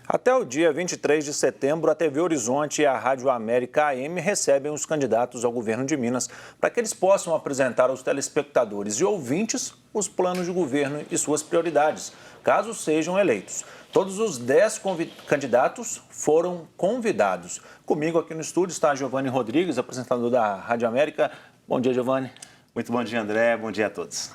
Até o dia 23 de setembro, a TV Horizonte e a Rádio América AM recebem os candidatos ao governo de Minas para que eles possam apresentar aos telespectadores e ouvintes os planos de governo e suas prioridades, caso sejam eleitos. Todos os 10 candidatos foram convidados. Comigo aqui no estúdio está Giovanni Rodrigues, apresentador da Rádio América. Bom dia, Giovanni. Muito bom dia, André. Bom dia a todos.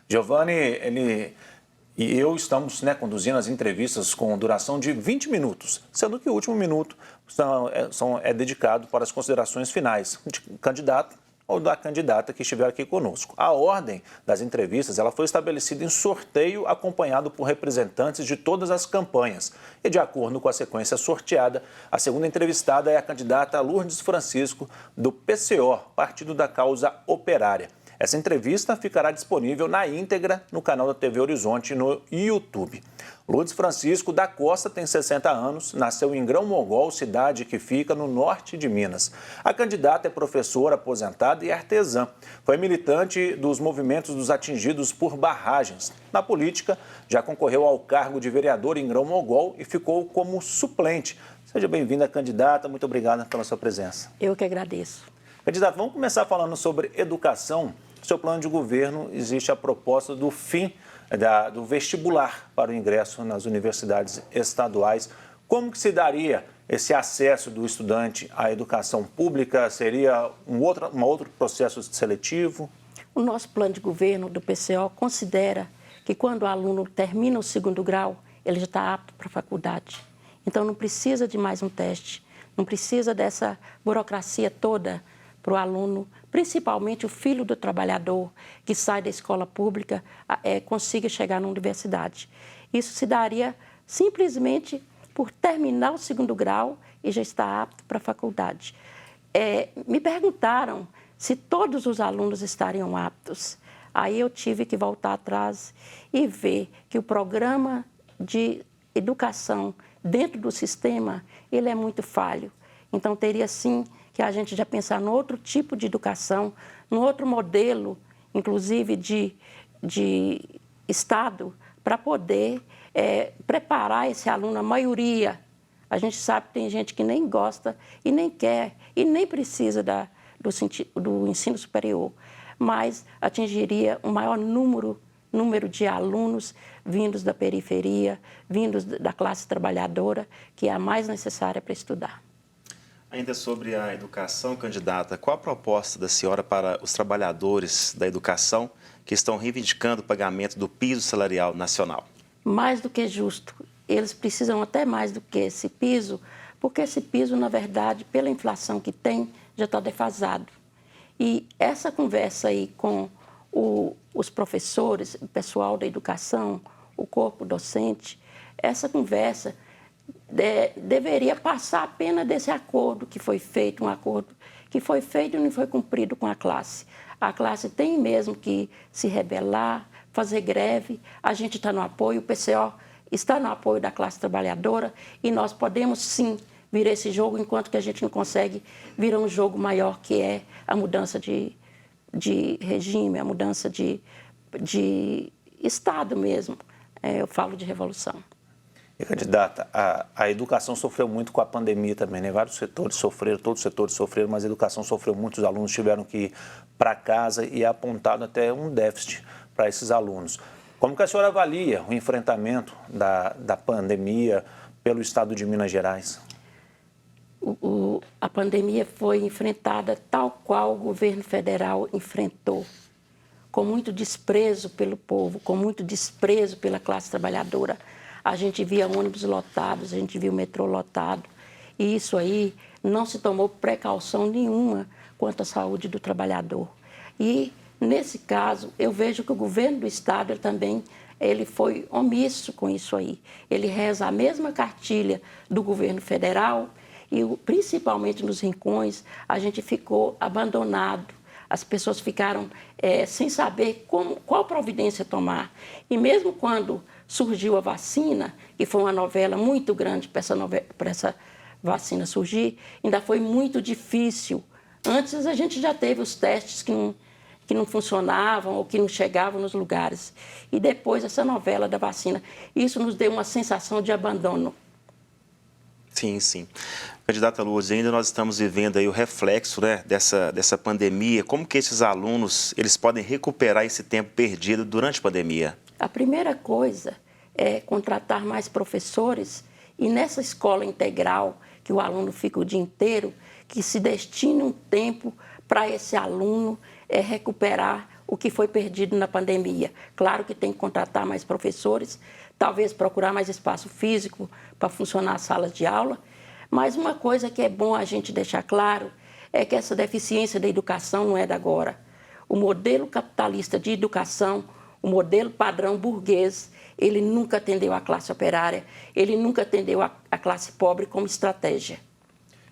Giovanni, e eu estamos conduzindo as entrevistas com duração de 20 minutos, sendo que o último minuto é dedicado para as considerações finais de candidato ou da candidata que estiver aqui conosco. A ordem das entrevistas ela foi estabelecida em sorteio acompanhado por representantes de todas as campanhas. E de acordo com a sequência sorteada, a segunda entrevistada é a candidata Lourdes Francisco, do PCO, Partido da Causa Operária. Essa entrevista ficará disponível na íntegra no canal da TV Horizonte no YouTube. Lourdes Francisco da Costa tem 60 anos, nasceu em Grão-Mogol, cidade que fica no norte de Minas. A candidata é professora aposentada e artesã. Foi militante dos movimentos dos atingidos por barragens. Na política, já concorreu ao cargo de vereador em Grão-Mogol e ficou como suplente. Seja bem-vinda, candidata. Muito obrigada pela sua presença. Eu que agradeço. Candidata, vamos começar falando sobre educação. No seu plano de governo existe a proposta do fim do vestibular para o ingresso nas universidades estaduais. Como que se daria esse acesso do estudante à educação pública? Seria um outro processo seletivo? O nosso plano de governo do PCO considera que quando o aluno termina o segundo grau, ele já está apto para a faculdade. Então não precisa de mais um teste, não precisa dessa burocracia toda para o aluno, principalmente o filho do trabalhador que sai da escola pública, consiga chegar na universidade. Isso se daria simplesmente por terminar o segundo grau e já estar apto para a faculdade. Me perguntaram se todos os alunos estariam aptos. Aí eu tive que voltar atrás e ver que o programa de educação dentro do sistema, ele é muito falho. Então, teria sim que a gente já pensar no outro tipo de educação, no outro modelo, inclusive de Estado, para poder preparar esse aluno, a maioria. A gente sabe que tem gente que nem gosta e nem quer e nem precisa do ensino superior, mas atingiria um maior número de alunos vindos da periferia, vindos da classe trabalhadora, que é a mais necessária para estudar. Ainda sobre a educação, candidata, qual a proposta da senhora para os trabalhadores da educação que estão reivindicando o pagamento do piso salarial nacional? Mais do que justo. Eles precisam até mais do que esse piso, porque esse piso, na verdade, pela inflação que tem, já está defasado. E essa conversa aí com os professores, o pessoal da educação, o corpo docente, essa conversa deveria passar a pena desse acordo que foi feito, um acordo que foi feito e não foi cumprido com a classe. A classe tem mesmo que se rebelar, fazer greve, a gente está no apoio, o PCO está no apoio da classe trabalhadora e nós podemos sim virar esse jogo, enquanto que a gente não consegue virar um jogo maior, que é a mudança de regime, a mudança de Estado mesmo. Eu falo de revolução. E, candidata, a educação sofreu muito com a pandemia também, né? Vários setores sofreram, todos os setores sofreram, mas a educação sofreu muito, os alunos tiveram que ir para casa e é apontado até um déficit para esses alunos. Como que a senhora avalia o enfrentamento da pandemia pelo estado de Minas Gerais? A pandemia foi enfrentada tal qual o governo federal enfrentou, com muito desprezo pelo povo, com muito desprezo pela classe trabalhadora. A gente via ônibus lotados, a gente via o metrô lotado. E isso aí não se tomou precaução nenhuma quanto à saúde do trabalhador. E, nesse caso, eu vejo que o governo do Estado ele foi omisso com isso aí. Ele reza a mesma cartilha do governo federal e, principalmente nos rincões, a gente ficou abandonado. As pessoas ficaram sem saber qual providência tomar. E mesmo quando surgiu a vacina, que foi uma novela muito grande para essa vacina surgir, ainda foi muito difícil. Antes a gente já teve os testes que não funcionavam ou que não chegavam nos lugares. E depois essa novela da vacina. Isso nos deu uma sensação de abandono. Sim, sim. Candidata Lourdes, ainda nós estamos vivendo aí o reflexo, né, dessa pandemia. Como que esses alunos eles podem recuperar esse tempo perdido durante a pandemia? A primeira coisa é contratar mais professores e nessa escola integral, que o aluno fica o dia inteiro, que se destine um tempo para esse aluno recuperar o que foi perdido na pandemia. Claro que tem que contratar mais professores, talvez procurar mais espaço físico para funcionar as salas de aula, mas uma coisa que é bom a gente deixar claro é que essa deficiência da educação não é de agora. O modelo capitalista de educação, o modelo padrão burguês, ele nunca atendeu a classe operária, ele nunca atendeu a classe pobre como estratégia.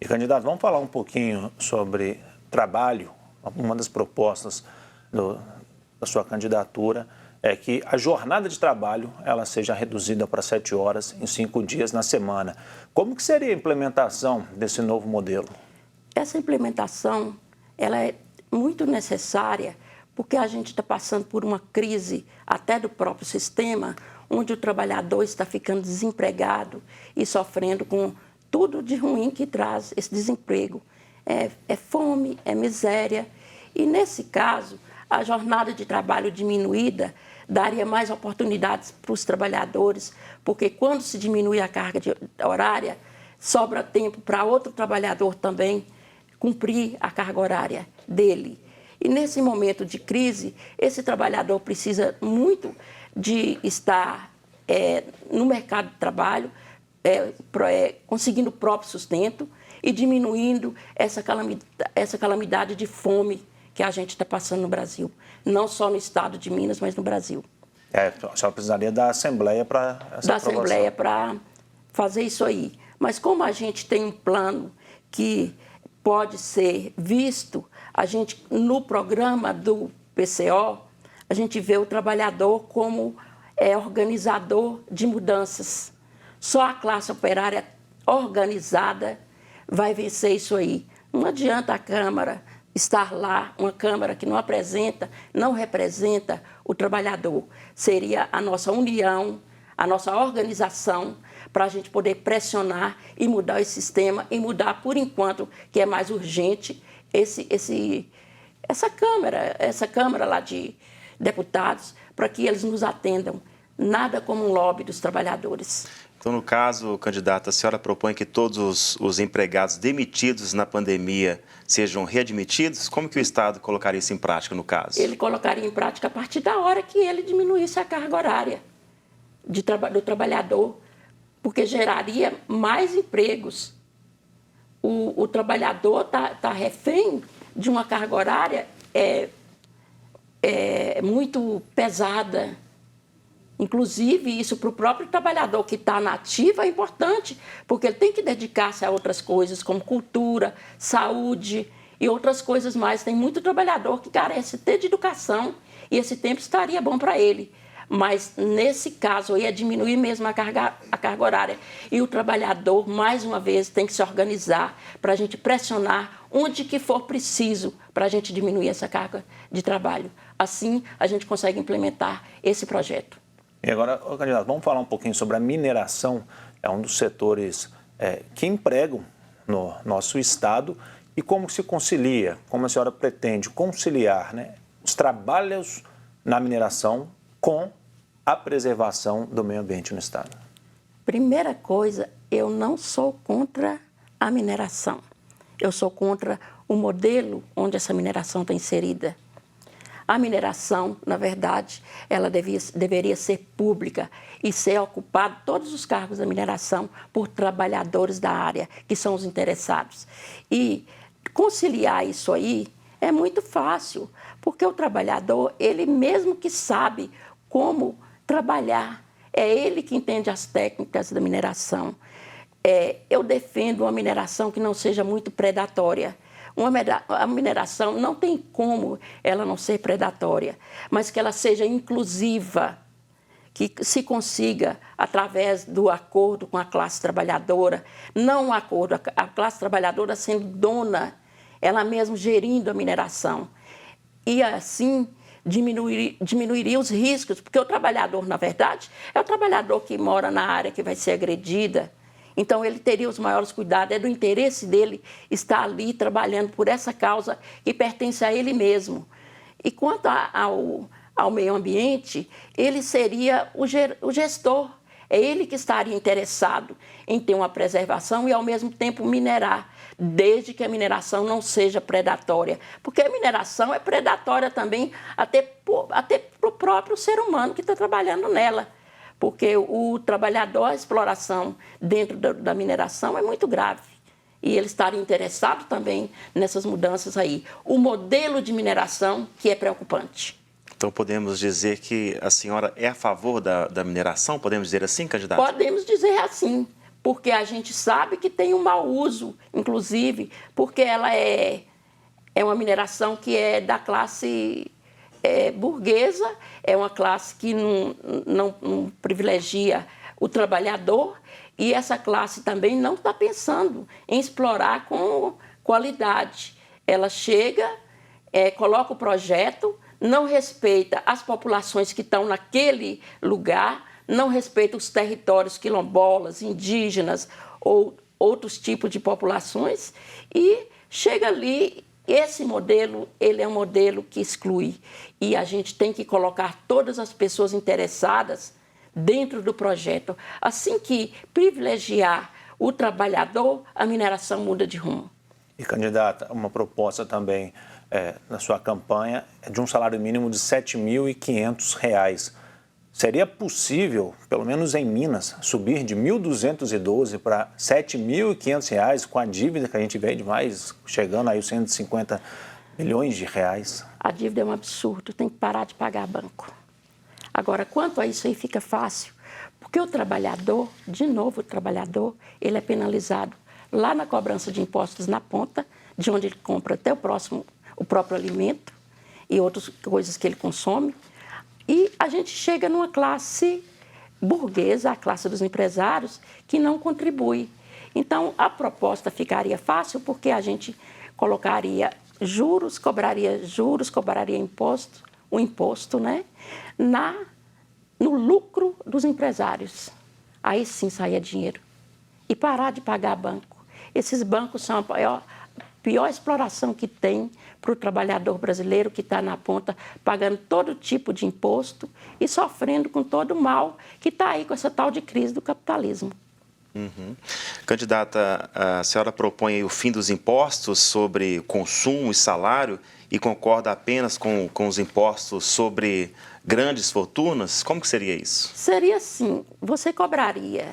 E, candidato, vamos falar um pouquinho sobre trabalho. Uma das propostas da sua candidatura é que a jornada de trabalho ela seja reduzida para 7 horas em 5 dias na semana. Como que seria a implementação desse novo modelo? Essa implementação ela é muito necessária porque a gente está passando por uma crise até do próprio sistema, onde o trabalhador está ficando desempregado e sofrendo com tudo de ruim que traz esse desemprego. É fome, é miséria. E, nesse caso, a jornada de trabalho diminuída daria mais oportunidades para os trabalhadores, porque quando se diminui a carga horária, sobra tempo para outro trabalhador também cumprir a carga horária dele. E, nesse momento de crise, esse trabalhador precisa muito de estar no mercado de trabalho, conseguindo o próprio sustento e diminuindo essa calamidade de fome que a gente está passando no Brasil. Não só no estado de Minas, mas no Brasil. A senhora precisaria da Assembleia para essa aprovação. Da Assembleia para fazer isso aí. Mas como a gente tem um plano que pode ser visto, a gente, no programa do PCO, a gente vê o trabalhador como organizador de mudanças. Só a classe operária organizada vai vencer isso aí. Não adianta a Câmara estar lá, uma Câmara que não apresenta, não representa o trabalhador. Seria a nossa união, a nossa organização, para a gente poder pressionar e mudar esse sistema e mudar, por enquanto, que é mais urgente, essa Câmara lá de deputados, para que eles nos atendam. Nada como um lobby dos trabalhadores. Então, no caso, candidata, a senhora propõe que todos os empregados demitidos na pandemia sejam readmitidos? Como que o Estado colocaria isso em prática, no caso? Ele colocaria em prática a partir da hora que ele diminuísse a carga horária do trabalhador, porque geraria mais empregos. O trabalhador está refém de uma carga horária muito pesada. Inclusive, isso para o próprio trabalhador que está na ativa é importante, porque ele tem que dedicar-se a outras coisas, como cultura, saúde e outras coisas mais. Tem muito trabalhador que carece até de educação e esse tempo estaria bom para ele. Mas, nesse caso, ia diminuir mesmo a carga horária. E o trabalhador, mais uma vez, tem que se organizar para a gente pressionar onde que for preciso para a gente diminuir essa carga de trabalho. Assim, a gente consegue implementar esse projeto. E agora, candidato, vamos falar um pouquinho sobre a mineração. É um dos setores que empregam no nosso estado e como se concilia, como a senhora pretende conciliar, né, os trabalhos na mineração com a preservação do meio ambiente no estado. Primeira coisa, eu não sou contra a mineração. Eu sou contra o modelo onde essa mineração está inserida. A mineração, na verdade, ela deveria ser pública e ser ocupada, todos os cargos da mineração, por trabalhadores da área, que são os interessados. E conciliar isso aí é muito fácil, porque o trabalhador, ele mesmo que sabe como trabalhar, é ele que entende as técnicas da mineração. Eu defendo uma mineração que não seja muito predatória. A mineração não tem como ela não ser predatória, mas que ela seja inclusiva, que se consiga através do acordo com a classe trabalhadora, não um acordo, a classe trabalhadora sendo dona, ela mesma gerindo a mineração. E assim diminuiria os riscos, porque o trabalhador, na verdade, é o trabalhador que mora na área que vai ser agredida. Então, ele teria os maiores cuidados, é do interesse dele estar ali trabalhando por essa causa que pertence a ele mesmo. E quanto ao meio ambiente, ele seria o gestor. É ele que estaria interessado em ter uma preservação e, ao mesmo tempo, minerar, desde que a mineração não seja predatória. Porque a mineração é predatória também até para o próprio ser humano que está trabalhando nela. Porque o trabalhador, a exploração dentro da mineração é muito grave. E ele estaria interessado também nessas mudanças aí. O modelo de mineração que é preocupante. Então, podemos dizer que a senhora é a favor da mineração? Podemos dizer assim, candidata? Podemos dizer assim, porque a gente sabe que tem um mau uso, inclusive, porque ela é uma mineração que é da classe burguesa, é uma classe que não privilegia o trabalhador, e essa classe também não está pensando em explorar com qualidade. Ela chega, coloca o projeto, não respeita as populações que estão naquele lugar, não respeita os territórios quilombolas, indígenas ou outros tipos de populações e chega ali. Esse modelo, ele é um modelo que exclui e a gente tem que colocar todas as pessoas interessadas dentro do projeto. Assim que privilegiar o trabalhador, a mineração muda de rumo. E, candidata, uma proposta também na sua campanha é de um salário mínimo de R$ 7.500. Seria possível, pelo menos em Minas, subir de R$ 1.212 para R$ 7.500 com a dívida que a gente vê de mais, chegando aí aos 150 milhões de reais? A dívida é um absurdo, tem que parar de pagar banco. Agora, quanto a isso aí fica fácil, porque o trabalhador, de novo o trabalhador, ele é penalizado lá na cobrança de impostos na ponta, de onde ele compra até o próprio alimento e outras coisas que ele consome. E a gente chega numa classe burguesa, a classe dos empresários, que não contribui. Então, a proposta ficaria fácil porque a gente colocaria juros, cobraria imposto, o imposto, né, no lucro dos empresários. Aí sim saía dinheiro. E parar de pagar banco. Esses bancos são a pior exploração que tem para o trabalhador brasileiro que está na ponta, pagando todo tipo de imposto e sofrendo com todo o mal que está aí com essa tal de crise do capitalismo. Uhum. Candidata, a senhora propõe o fim dos impostos sobre consumo e salário e concorda apenas com os impostos sobre grandes fortunas? Como que seria isso? Seria assim, você cobraria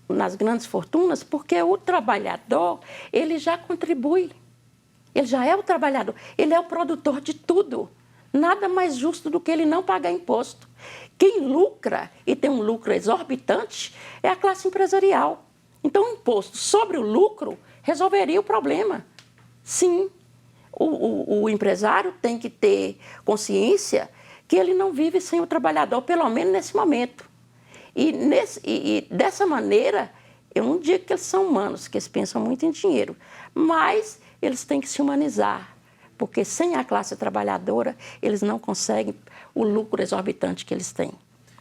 nas grandes fortunas porque o trabalhador, ele já contribui. Ele já é o trabalhador, ele é o produtor de tudo. Nada mais justo do que ele não pagar imposto. Quem lucra e tem um lucro exorbitante é a classe empresarial. Então, o imposto sobre o lucro resolveria o problema. Sim, o empresário tem que ter consciência que ele não vive sem o trabalhador, pelo menos nesse momento. E dessa maneira, eu não digo que eles são humanos, que eles pensam muito em dinheiro, mas eles têm que se humanizar, porque sem a classe trabalhadora, eles não conseguem o lucro exorbitante que eles têm.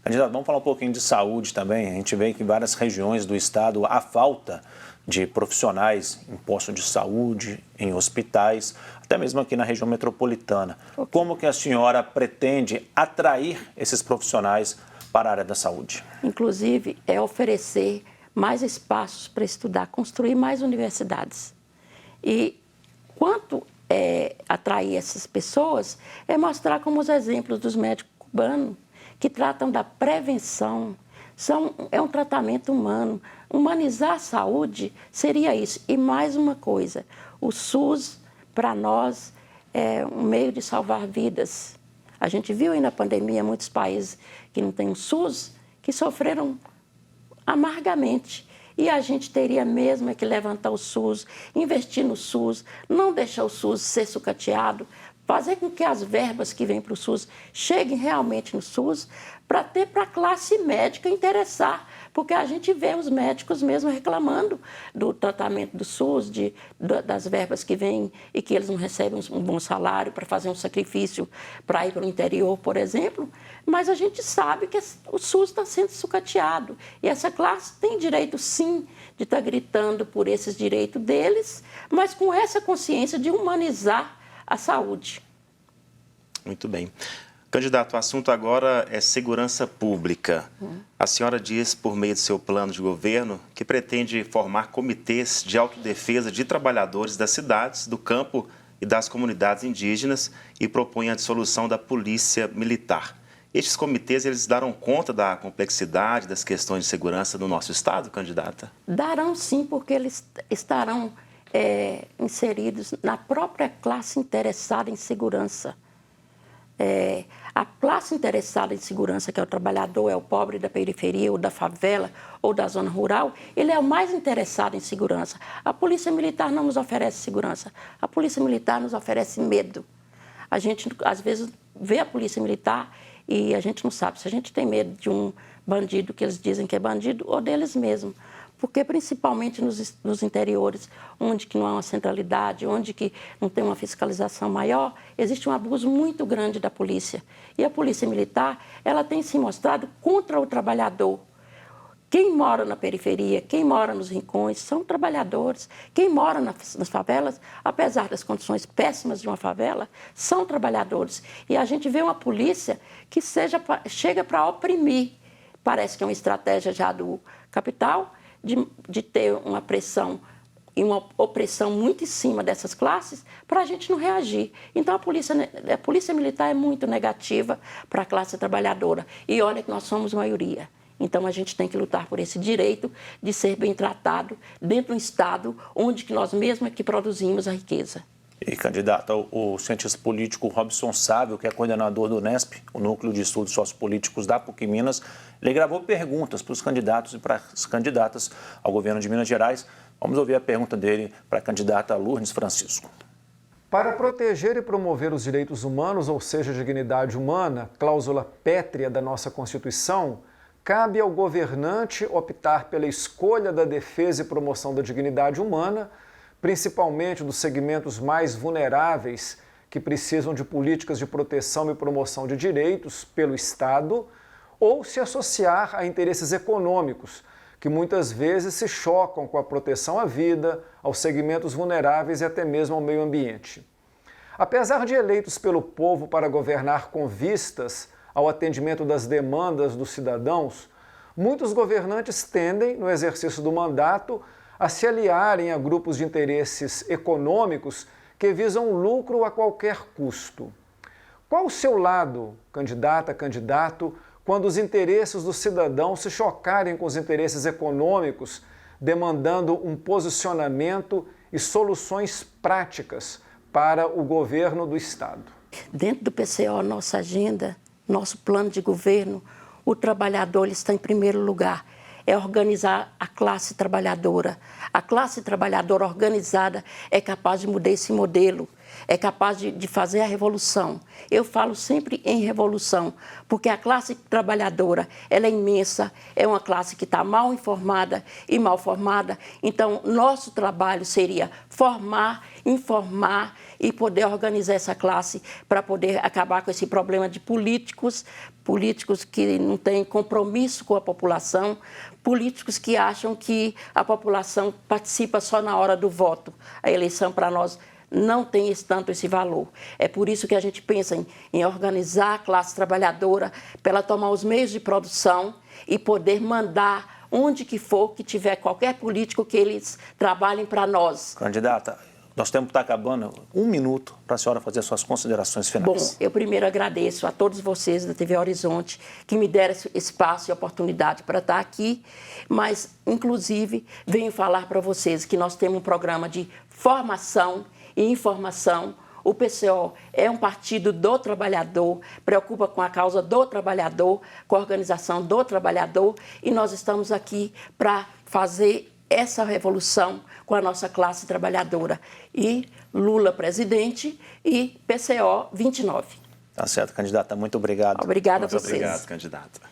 Candidato, vamos falar um pouquinho de saúde também. A gente vê que em várias regiões do estado há falta de profissionais em postos de saúde, em hospitais, até mesmo aqui na região metropolitana. Okay. Como que a senhora pretende atrair esses profissionais para a área da saúde? Inclusive, é oferecer mais espaços para estudar, construir mais universidades. E quanto atrair essas pessoas é mostrar como os exemplos dos médicos cubanos, que tratam da prevenção, é um tratamento humano. Humanizar a saúde seria isso. E mais uma coisa, o SUS, para nós, é um meio de salvar vidas. A gente viu aí na pandemia muitos países que não têm o SUS, que sofreram amargamente. E a gente teria mesmo que levantar o SUS, investir no SUS, não deixar o SUS ser sucateado, fazer com que as verbas que vêm para o SUS cheguem realmente no SUS, para ter para a classe médica interessar, porque a gente vê os médicos mesmo reclamando do tratamento do SUS, das verbas que vêm e que eles não recebem um bom salário para fazer um sacrifício para ir para o interior, por exemplo, mas a gente sabe que o SUS está sendo sucateado e essa classe tem direito, sim, de estar gritando por esses direitos deles, mas com essa consciência de humanizar a saúde. Muito bem. Candidato, o assunto agora é segurança pública. A senhora diz, por meio do seu plano de governo, que pretende formar comitês de autodefesa de trabalhadores das cidades, do campo e das comunidades indígenas e propõe a dissolução da polícia militar. Estes comitês, eles darão conta da complexidade das questões de segurança no nosso estado, candidata? Darão sim, porque eles estarão inseridos na própria classe interessada em segurança. A classe interessada em segurança, que é o trabalhador, é o pobre da periferia, ou da favela, ou da zona rural, ele é o mais interessado em segurança. A polícia militar não nos oferece segurança, a polícia militar nos oferece medo. A gente, às vezes, vê a polícia militar e a gente não sabe se a gente tem medo de um bandido que eles dizem que é bandido ou deles mesmos. Porque, principalmente nos interiores, onde que não há uma centralidade, onde que não tem uma fiscalização maior, existe um abuso muito grande da polícia. E a polícia militar, ela tem se mostrado contra o trabalhador. Quem mora na periferia, quem mora nos rincões, são trabalhadores. Quem mora nas favelas, apesar das condições péssimas de uma favela, são trabalhadores. E a gente vê uma polícia que chega para oprimir. Parece que é uma estratégia já do capital, de ter uma pressão e uma opressão muito em cima dessas classes para a gente não reagir. Então, a polícia militar é muito negativa para a classe trabalhadora. E olha que nós somos maioria. Então, a gente tem que lutar por esse direito de ser bem tratado dentro do Estado onde que nós mesmos que produzimos a riqueza. E, candidata, o cientista político Robson Sávio, que é coordenador do NESP, o Núcleo de Estudos Sociopolíticos da PUC Minas, ele gravou perguntas para os candidatos e para as candidatas ao governo de Minas Gerais. Vamos ouvir a pergunta dele para a candidata Lourdes Francisco. Para proteger e promover os direitos humanos, ou seja, a dignidade humana, cláusula pétrea da nossa Constituição, cabe ao governante optar pela escolha da defesa e promoção da dignidade humana, principalmente dos segmentos mais vulneráveis que precisam de políticas de proteção e promoção de direitos pelo Estado, ou se associar a interesses econômicos, que muitas vezes se chocam com a proteção à vida, aos segmentos vulneráveis e até mesmo ao meio ambiente. Apesar de eleitos pelo povo para governar com vistas ao atendimento das demandas dos cidadãos, muitos governantes tendem, no exercício do mandato, a se aliarem a grupos de interesses econômicos que visam lucro a qualquer custo. Qual o seu lado, candidata, candidato, quando os interesses dos cidadãos se chocarem com os interesses econômicos, demandando um posicionamento e soluções práticas para o governo do Estado? Dentro do PCO, nossa agenda, nosso plano de governo, o trabalhador ele está em primeiro lugar. É organizar a classe trabalhadora. A classe trabalhadora organizada é capaz de mudar esse modelo, é capaz de fazer a revolução. Eu falo sempre em revolução, porque a classe trabalhadora ela é imensa, é uma classe que está mal informada e mal formada. Então, nosso trabalho seria formar, informar e poder organizar essa classe para poder acabar com esse problema de políticos que não têm compromisso com a população, políticos que acham que a população participa só na hora do voto. A eleição para nós não tem tanto esse valor. É por isso que a gente pensa em organizar a classe trabalhadora para ela tomar os meios de produção e poder mandar onde que for que tiver qualquer político que eles trabalhem para nós. Candidata, nosso tempo está acabando. 1 minuto para a senhora fazer suas considerações finais. Bom, eu primeiro agradeço a todos vocês da TV Horizonte que me deram esse espaço e oportunidade para estar aqui, mas, inclusive, venho falar para vocês que nós temos um programa de formação e informação. O PCO é um partido do trabalhador, preocupa com a causa do trabalhador, com a organização do trabalhador, e nós estamos aqui para fazer essa revolução com a nossa classe trabalhadora. E Lula presidente e PCO 29. Tá certo, candidata. Muito obrigado. Obrigada a Muito vocês. obrigado, candidata.